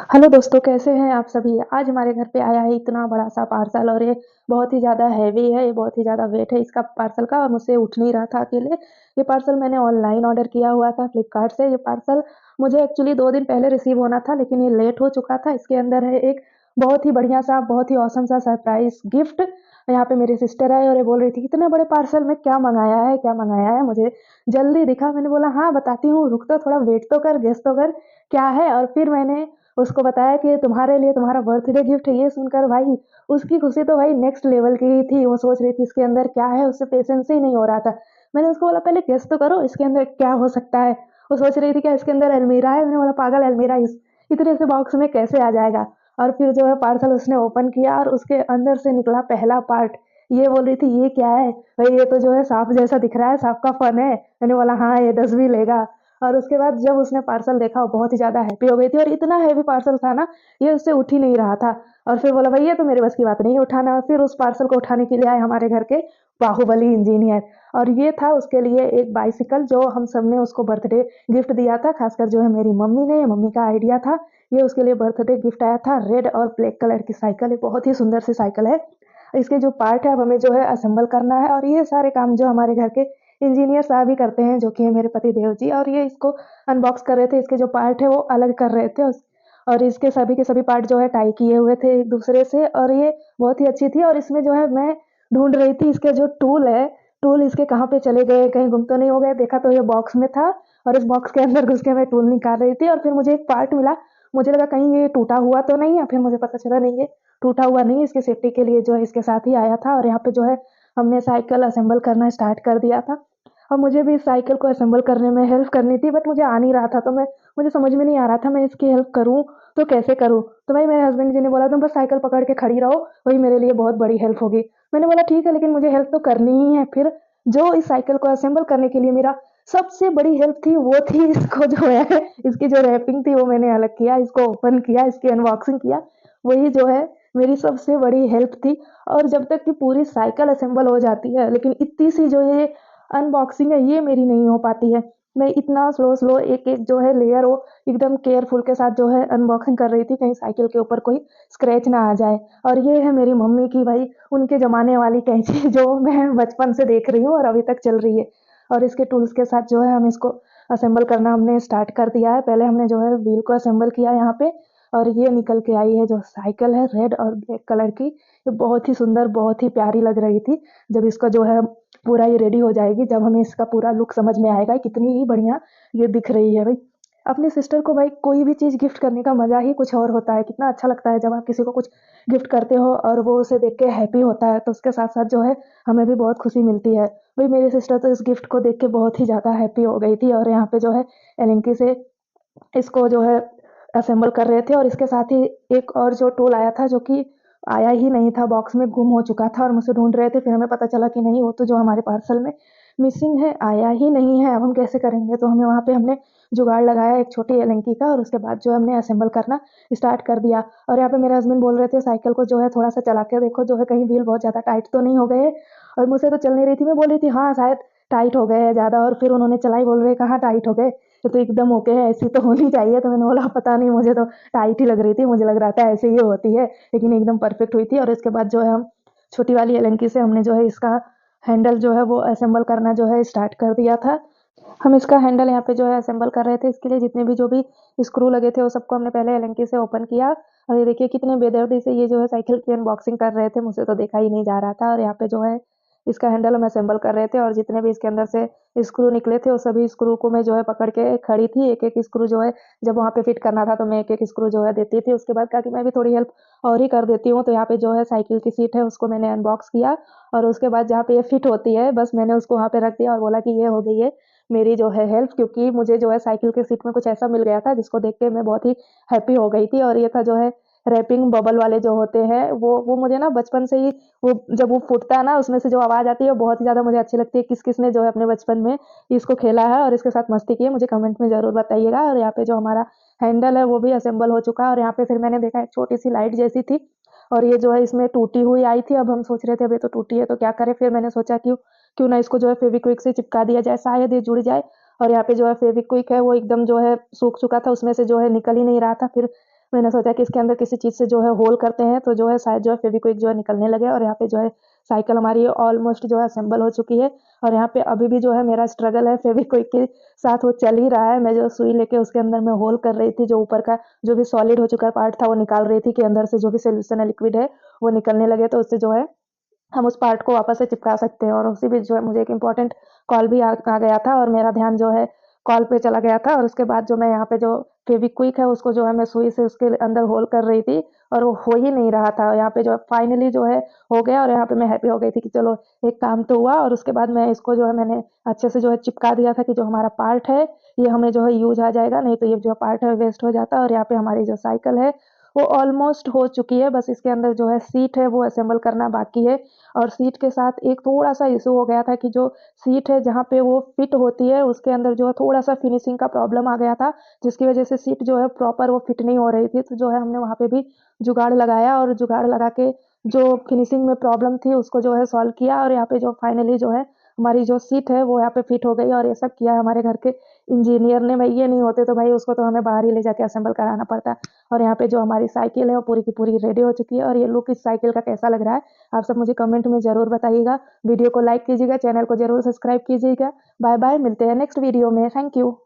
Hello दोस्तों, कैसे हैं आप सभी? आज हमारे घर पे आया है इतना बड़ा-सा पार्सल और ये बहुत ही ज़्यादा हेवी है, ये बहुत ही ज़्यादा वेट है इसका पार्सल का और मुझसे उठ नहीं रहा था अकेले। ये पार्सल मैंने ऑनलाइन ऑर्डर किया हुआ था फ्लिपकार्ट से। ये पार्सल मुझे एक्चुअली 2 दिन पहले रिसीव होना था, लेकिन ये लेट हो चुका था। इसके अंदर है एक बहुत ही बढ़िया-सा, बहुत ही ऑसम सा सरप्राइज़ गिफ्ट। यहाँ पे मेरी सिस्टर आई और ये बोल रही थी, "इतने बड़े पार्सल में क्या मँगाया है, क्या मँगाया है? मुझे जल्दी दिखा।" मैंने बोला, "हाँ, बताती हूँ, रुक तो थोड़ा वेट तो कर, गेस तो कर, क्या है?" और फिर मैंने उसको बताया कि तुम्हारे लिए तुम्हारा बर्थडे गिफ्ट है। ये सुनकर भाई उसकी खुशी तो भाई नेक्स्ट लेवल की ही थी। वो सोच रही थी इसके अंदर क्या है, उससे पेशेंस ही नहीं हो रहा था। मैंने उसको बोला पहले गेस तो करो इसके अंदर क्या हो सकता है। वो सोच रही थी क्या इसके अंदर अलमीरा है। मैंने बोला पागल अलमीरा इस इतने से बॉक्स में कैसे आ जाएगा। और फिर जो है पार्सल उसने ओपन किया और उसके अंदर से निकला पहला पार्ट। ये बोल रही थी ये क्या है भाई, ये तो जो है सांप जैसा दिख रहा है, सांप का फन है। मैंने बोला हाँ ये 10 भी लेगा। और उसके बाद जब उसने पार्सल देखा वो बहुत ही ज़्यादा हैप्पी हो गई थी और इतना हेवी पार्सल था ना, ये उससे उठ ही नहीं रहा था। और फिर बोला, "भई ये तो मेरे बस की बात नहीं है उठाना।" और फिर उस पार्सल को उठाने के लिए आए हमारे घर के बाहुबली इंजीनियर। और ये था उसके लिए एक बाइसिकल जो हम सबने उसको बर्थडे गिफ्ट दिया था, खासकर जो है मेरी मम्मी ने, मम्मी का आइडिया था। ये उसके लिए बर्थडे गिफ्ट आया था, रेड और ब्लैक कलर की साइकिल है, बहुत ही सुंदर सी साइकिल है। इसके जो पार्ट है अब हमें जो है असेंबल करना है और ये सारे काम जो हमारे घर के इंजीनियर साहब ही करते हैं, जो कि है मेरे पति देव जी। और ये इसको अनबॉक्स कर रहे थे, इसके जो पार्ट है वो अलग कर रहे थे और इसके सभी के सभी पार्ट जो है टाई किए हुए थे एक दूसरे से और ये बहुत ही अच्छी थी। और इसमें जो है मैं ढूंढ रही थी इसके जो टूल है, टूल इसके कहाँ पे चले गए, कहीं गुम तो नहीं हो गए। देखा तो ये बॉक्स में था और इस बॉक्स के अंदर घुस के मैं टूल निकाल रही थी और फिर मुझे एक पार्ट मिला। मुझे लगा कहीं ये टूटा हुआ तो नहीं है, फिर मुझे पता चला नहीं, ये टूटा हुआ नहीं, इसकी सेफ्टी के लिए जो है इसके साथ ही आया था। और यहाँ पे जो है हमने साइकिल असेंबल करना स्टार्ट कर दिया था और मुझे भी इस साइकिल को असेंबल करने में हेल्प करनी थी, बट मुझे आ नहीं रहा था। तो मुझे समझ में नहीं आ रहा था मैं इसकी हेल्प करूँ तो कैसे करूँ? तो भाई मेरे हस्बैंड जी ने बोला तुम बस साइकिल पकड़ के खड़ी रहो, वही मेरे लिए बहुत बड़ी हेल्प होगी। मैंने बोला ठीक है, लेकिन मुझे हेल्प तो करनी ही है। फिर जो इस साइकिल को असेंबल करने के लिए मेरा सबसे बड़ी हेल्प थी वो थी इसको जो है इसकी जो रैपिंग थी वो मैंने अलग किया, इसको ओपन किया, इसकी अनबॉक्सिंग किया। वही जो है मेरी सबसे बड़ी हेल्प थी। और जब तक कि पूरी साइकिल असेंबल हो जाती है, लेकिन इतनी सी जो ये अनबॉक्सिंग है ये मेरी नहीं हो पाती है। मैं इतना स्लो एक-एक जो है लेयर वो एकदम केयरफुल के साथ जो है अनबॉक्सिंग कर रही थी, कहीं साइकिल के ऊपर कोई स्क्रैच ना आ जाए। और ये है मेरी मम्मी की भाई उनके ज़माने वाली कैंची जो मैं बचपन से देख रही हूँ और अभी तक चल रही है। और इसके टूल्स के साथ जो है हम इसको असेंबल करना हमने स्टार्ट कर दिया है। पहले हमने जो है व्हील को असेंबल किया यहाँ पे और ये निकल के आई है जो साइकिल है रेड और ब्लैक कलर की। ये बहुत ही सुंदर, बहुत ही प्यारी लग रही थी। जब इसका जो है पूरा ये रेडी हो जाएगी, जब हमें इसका पूरा लुक समझ में आएगा, कितनी ही बढ़िया ये दिख रही है भाई। अपनी सिस्टर को भाई कोई भी चीज़ गिफ्ट करने का मज़ा ही कुछ और होता है। कितना अच्छा लगता है जब आप किसी को कुछ गिफ्ट करते हो और वो उसे देख के हैप्पी होता है, तो उसके साथ-साथ जो है हमें भी बहुत खुशी मिलती है। वही मेरी सिस्टर तो इस गिफ्ट को देख के बहुत ही ज़्यादा हैप्पी हो गई थी और यहाँ पे जो है एलएनकी से इसको जो है असेंबल कर रहे थे और इसके साथ ही एक और जो टूल आया था जो कि आया ही नहीं था, बॉक्स में गुम हो चुका था और मुझसे ढूँढ रहे थे। फिर हमें पता चला कि नहीं, वो तो जो हमारे पार्सल में मिसिंग है, आया ही नहीं है। अब हम कैसे करेंगे? तो हमें वहाँ पे हमने जुगाड़ लगाया एक छोटी एलंकी का और उसके बाद जो हमने असेंबल करना स्टार्ट कर दिया। और यहाँ पे मेरे हस्बैंड बोल रहे थे साइकिल को जो है थोड़ा-सा चला के देखो, जो है कहीं व्हील बहुत ज़्यादा टाइट तो नहीं हो गए। और मुझसे तो चल नहीं रही थी। मैं बोल रही थी हाँ, शायद टाइट हो गए हैं ज़्यादा। और फिर उन्होंने चलाई, बोल रहे कहाँ टाइट हो गए? ये तो एकदम ओके है, ऐसी तो होनी चाहिए। तो मैंने बोला पता नहीं, मुझे तो टाइट ही लग रही थी, मुझे लग रहा था ऐसे ही होती है, लेकिन एकदम परफेक्ट हुई थी। और इसके बाद जो है हम छोटी वाली एलंकी से हमने जो है इसका हैंडल जो है वो असेंबल करना जो है स्टार्ट कर दिया था। हम इसका हैंडल यहाँ पे जो है असेंबल कर रहे थे। इसके लिए जितने भी जो भी स्क्रू लगे थे वो सबको हमने पहले एलंकी से ओपन किया। और ये देखिए कितने बेदर्दी से ये जो है साइकिल की अनबॉक्सिंग कर रहे थे, मुझसे तो देखा ही नहीं जा रहा था। और यहाँ पे जो है इसका हैंडल हम असेंबल कर रहे थे और जितने भी इसके अंदर से स्क्रू निकले थे, वो सभी स्क्रू को मैं जो है पकड़ के खड़ी थी। एक-एक स्क्रू जो है जब वहाँ पे फिट करना था तो मैं एक-एक स्क्रू जो है देती थी। उसके बाद कहा कि मैं भी थोड़ी हेल्प और ही कर देती हूँ। तो यहाँ पे जो है साइकिल की सीट है उसको मैंने अनबॉक्स किया और उसके बाद जहाँ पे ये फिट होती है, बस मैंने उसको वहाँ पे रख दिया और बोला कि ये हो गई है मेरी जो है हेल्प, क्योंकि मुझे जो है साइकिल की सीट में कुछ ऐसा मिल गया था जिसको देख के मैं बहुत ही हैप्पी हो गई थी। और ये था जो है रैपिंग बबल वाले जो होते हैं, वो मुझे ना बचपन से ही, वो जब वो फूटता है ना उसमें से जो आवाज़ आती है वो बहुत ही ज़्यादा मुझे अच्छी लगती है। किस-किस ने जो है अपने बचपन में इसको खेला है और इसके साथ मस्ती की है, मुझे कमेंट में ज़रूर बताइएगा। और यहाँ पे जो हमारा हैंडल है वो भी असेंबल हो चुका है और यहाँ पे फिर मैंने देखा एक छोटी-सी लाइट जैसी थी और ये जो है इसमें टूटी हुई आई थी। अब हम सोच रहे थे अब ये तो टूटी है तो क्या करें? फिर मैंने सोचा क्यों क्यों ना इसको जो है फेविक्विक से चिपका दिया जाए, शायद ये जुड़ जाए। और यहाँ पे जो है फेविक्विक है वो एकदम जो है सूख चुका था, उसमें से जो है निकल ही नहीं रहा था। फिर मैंने सोचा कि इसके अंदर किसी चीज़ से जो है होल करते हैं, तो जो है शायद जो है फेविक्विक जो है निकलने लगे और यहाँ पे जो है साइकिल हमारी ऑलमोस्ट जो है असेंबल हो चुकी है। और यहाँ पे अभी भी जो है मेरा स्ट्रगल है फेविक्विक के साथ, वो चल ही रहा है। मैं जो सुई लेके उसके अंदर मैं होल कर रही थी, जो ऊपर का जो भी सॉलिड हो चुका पार्ट था वो निकाल रही थी कि अंदर से जो भी सॉल्यूशन है, लिक्विड है, वो निकलने लगे, तो उससे जो है हम उस पार्ट को वापस से चिपका सकते हैं। और उसी बीच जो है मुझे एक इम्पोर्टेंट कॉल भी आ गया था और मेरा ध्यान जो है कॉल पे चला गया था। और उसके बाद जो मैं यहाँ पे जो फेविक्विक है उसको जो है मैं सुई से उसके अंदर होल कर रही थी और वो हो ही नहीं रहा था। यहाँ पे जो फाइनली जो है हो गया और यहाँ पे मैं हैप्पी हो गई थी कि चलो एक काम तो हुआ। और उसके बाद मैं इसको जो है मैंने अच्छे से जो है चिपका दिया था कि जो हमारा पार्ट है ये हमें जो है यूज आ जाएगा, नहीं तो ये जो पार्ट है वेस्ट हो जाता। और यहाँ पे हमारी जो साइकिल है वो ऑलमोस्ट हो चुकी है, बस इसके अंदर जो है सीट है वो असेंबल करना बाकी है। और सीट के साथ एक थोड़ा-सा इश्यू हो गया था कि जो सीट है जहाँ पे वो फिट होती है उसके अंदर जो है थोड़ा-सा फिनिशिंग का प्रॉब्लम आ गया था, जिसकी वजह से सीट जो है प्रॉपर वो फिट नहीं हो रही थी। तो जो है हमने वहाँ पे भी जुगाड़ लगाया और जुगाड़ लगा के जो फिनिशिंग में प्रॉब्लम थी उसको जो है सॉल्व किया और यहाँ पे जो फाइनली जो है हमारी जो सीट है वो यहाँ पे फिट हो गई। और ये सब किया हमारे घर के इंजीनियर ने। भाई ये नहीं होते तो भाई उसको तो हमें बाहर ही ले जाके असेंबल कराना पड़ता। और यहाँ पे जो हमारी साइकिल है वो पूरी की पूरी रेडी हो चुकी है। और ये लुक इस साइकिल का कैसा लग रहा है आप सब मुझे कमेंट में ज़रूर बताइएगा। वीडियो को लाइक कीजिएगा, चैनल को ज़रूर सब्सक्राइब कीजिएगा। बाय बाय, मिलते हैं नेक्स्ट वीडियो में। Thank you.